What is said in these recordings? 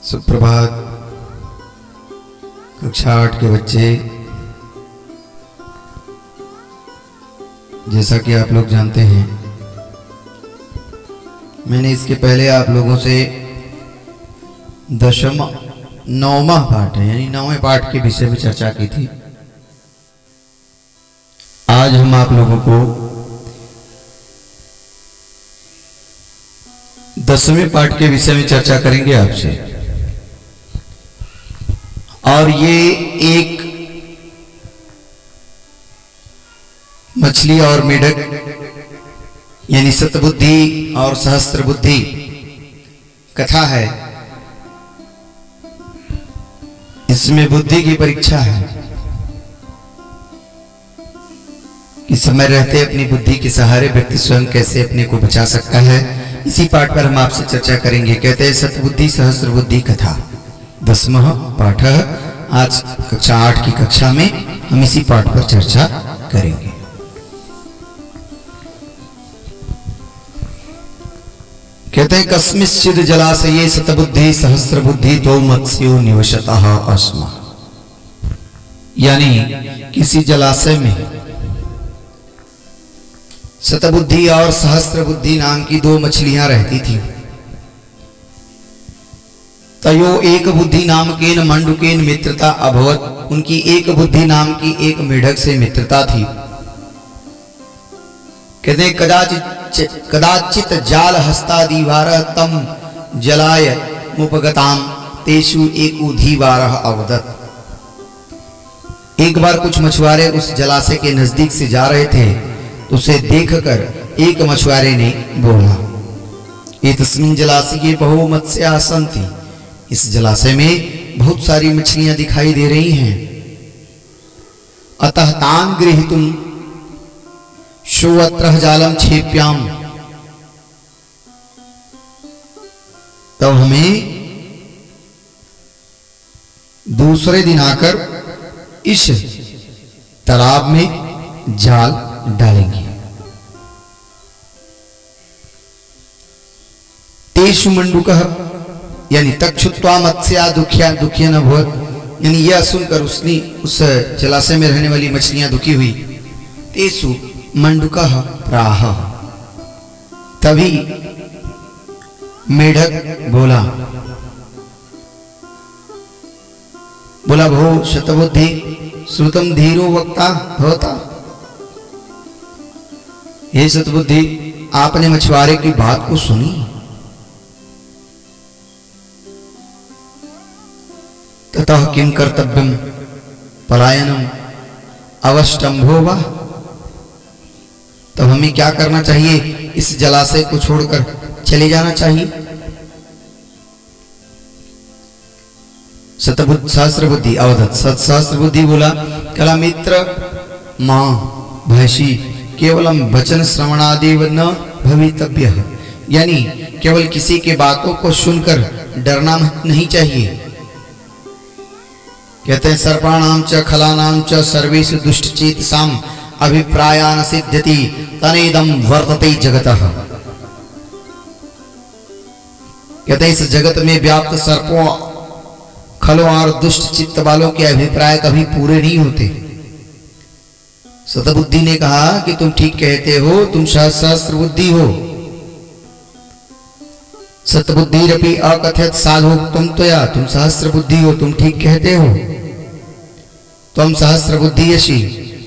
सुप्रभात। कक्षा 8 के बच्चे, जैसा कि आप लोग जानते हैं, मैंने इसके पहले आप लोगों से 9वां पाठ है यानी 9वें पाठ के विषय में चर्चा की थी। आज हम आप लोगों को 10वें पाठ के विषय में चर्चा करेंगे आपसे। और ये एक मछली और मेढक यानी सतबुद्धि और सहस्त्र बुद्धि कथा है। इसमें बुद्धि की परीक्षा है कि समय रहते अपनी बुद्धि के सहारे व्यक्ति स्वयं कैसे अपने को बचा सकता है। इसी पाठ पर हम आपसे चर्चा करेंगे। कहते हैं सतबुद्धि सहस्त्र बुद्धि कथा, 10वां पाठ। आज कक्षा 8 की कक्षा में हम इसी पाठ पर चर्चा करेंगे। कहते हैं कस्मिश्चिद जलाशये सतबुद्धि सहस्त्र बुद्धि दो मत्स्यो निवसतः अस्मा। यानी किसी जलाशय में सतबुद्धि और सहस्त्र बुद्धि नाम की 2 मछलियां रहती थी। तयो एक बुद्धि नाम के मंडुकेन मित्रता अभवत। उनकी एक बुद्धि नाम की एक मेढक से मित्रता थी। कहते हैं कदाचित जाल हस्तादिवार तम जलाय मुपगताम तेषु एक उधीवार अवदत। एक बार कुछ मछुआरे उस जलाशय के नजदीक से जा रहे थे, तो उसे देखकर एक मछुआरे ने बोला, एतस्मिन् जलाशये बहु मत्स्याः सन्ति। इस जलाशय में बहुत सारी मछलियां दिखाई दे रही हैं। अतः तान गृहीतुम शोऽत्र जालम क्षेप्याम। तब हमें दूसरे दिन आकर इस तालाब में जाल डालेंगे। तेषु मंडुकः यानी तक्षुत्वा मत्स्या दुखिया दुखिया न भवत। यानी यह सुनकर उसने उस जलाशय में रहने वाली मछलियां दुखी हुई। तेषु मंडुकः प्राह। तभी मेढक बोला भो शतबुद्धि श्रुतम धीरो वक्ता भवता। हे सतबुद्धि, आपने मछुआरे की बात को सुनी। ततः किम कर्तव्यम पलायनम अवष्टंभो वा। तब हमें क्या करना चाहिए? इस जलाशय को छोड़कर चले जाना चाहिए। सतबुद्धि सहस्त्र बुद्धि अवदत। सहस्त्र बुद्धि बोला, कला मित्र मां भैषी केवलम वचन श्रवणादेव न भवितव्य। यानी केवल किसी के बातों को सुनकर डरना नहीं चाहिए। कहते हैं सर्पाणाम च खलानाम च सर्वेषु दुष्टचेतसाम अभिप्रायान सिद्ध्यति तनेदम वर्तते जगतः। कहते हैं इस जगत में व्याप्त सर्पों, खलों और दुष्ट चित्त वालों के अभिप्राय कभी पूरे नहीं होते। सतबुद्धि ने कहा कि तुम ठीक कहते हो, तुम सहस्त्र बुद्धि हो। सतबुद्धिरपि अकथयत साधोक्तम त्वया। तुम सहस्त्र बुद्धि हो, तुम ठीक कहते हो। त्वं सहस्त्र बुद्धियसि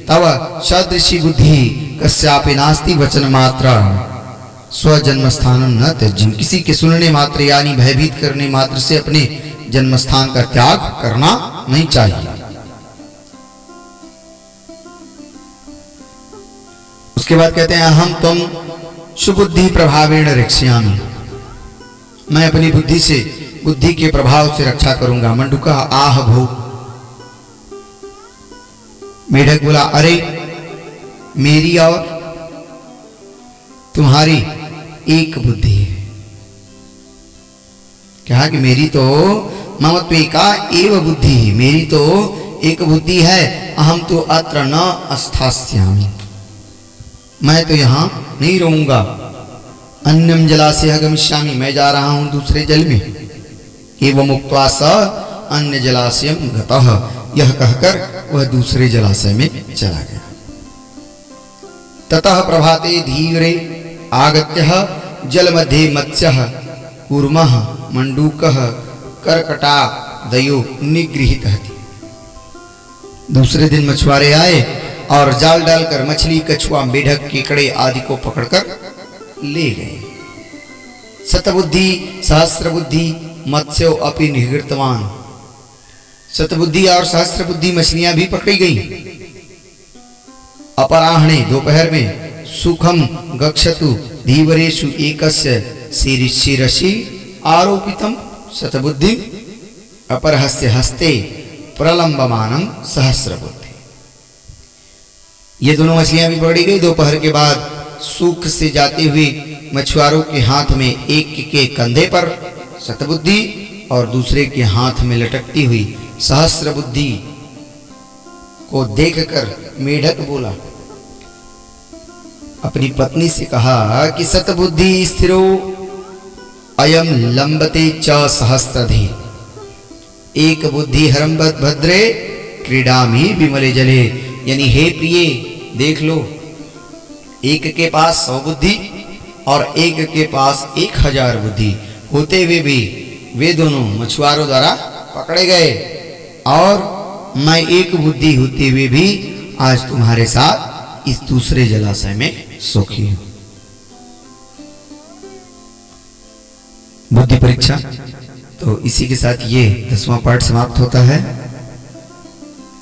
तव सदृशी बुद्धि कस्यापि नास्ति वचन मात्र स्वजन्म स्थानं न त्यज्यं। किसी के सुनने मात्र यानी भयभीत करने मात्र से अपने जन्म स्थान का त्याग करना नहीं चाहिए। उसके बाद कहते हैं अहम त्वं सुबुद्धि प्रभावेण रक्ष्यामि। मैं अपनी बुद्धि से, बुद्धि के प्रभाव से रक्षा करूंगा। मंडुका आह भो। मेढक बोला, अरे मेरी और तुम्हारी एक बुद्धि है। कहा कि मेरी तो ममत्वेका एव बुद्धि है, मेरी तो एक बुद्धि है। अहम तो अत्र न अस्थास्यामि। मैं तो यहां नहीं रहूंगा। अन्यम जलाशय गमिष्यामि। मैं जा रहा हूं दूसरे जल में। एवं उक्त्वा स अन्य जलाशयम गतः, यह कहकर वह दूसरे जलाशय में चला गया। ततः प्रभाते धीरे आगत्यः जल मध्ये मत्स्यः कूर्मः मंडूकः कर्कटादयो निगृहीतः। दूसरे दिन मछुआरे आए और जाल डालकर मछली, कछुआ, मेढक, केकड़े आदि को पकड़कर ले गए। शतबुद्धि सहस्रबुद्धि मत्स्यो अपि निगृहीतवान्। शतबुद्धि और सहस्रबुद्धि मछलियां भी पकड़ी गई। अपराह्णे दोपहर में सुखम गक्षतु धीवरेषु एकस्य शिरसि आरोपितम शतबुद्धि अपरहस्य हस्ते प्रलंबमानम सहस्रबुद्धि। ये दोनों मछलियां भी पकड़ी गई। दोपहर के बाद सुख से जाते हुए मछुआरों के हाथ में एक के कंधे पर शतबुद्धि और दूसरे के हाथ में लटकती हुई सहस्रबुद्धि को देखकर मेढक बोला, अपनी पत्नी से कहा कि शतबुद्धि स्थिरो अयम लंबते च सहस्रधि, एक बुद्धि हरम्बत भद्रे क्रीडामि विमले जले। यानी हे प्रिय, देख लो, एक के पास 100 बुद्धि और एक के पास 1000 बुद्धि होते हुए भी वे दोनों मछुआरों द्वारा पकड़े गए, और मैं एक बुद्धि होते हुए भी आज तुम्हारे साथ इस दूसरे जलाशय में सुखी हूं। बुद्धि परीक्षा। तो इसी के साथ ये 10वां पाठ समाप्त होता है।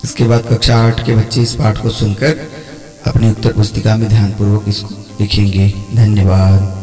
इसके बाद कक्षा 8 के बच्चे इस पाठ को सुनकर अपनी उत्तर पुस्तिका में ध्यानपूर्वक इसको लिखेंगे। धन्यवाद।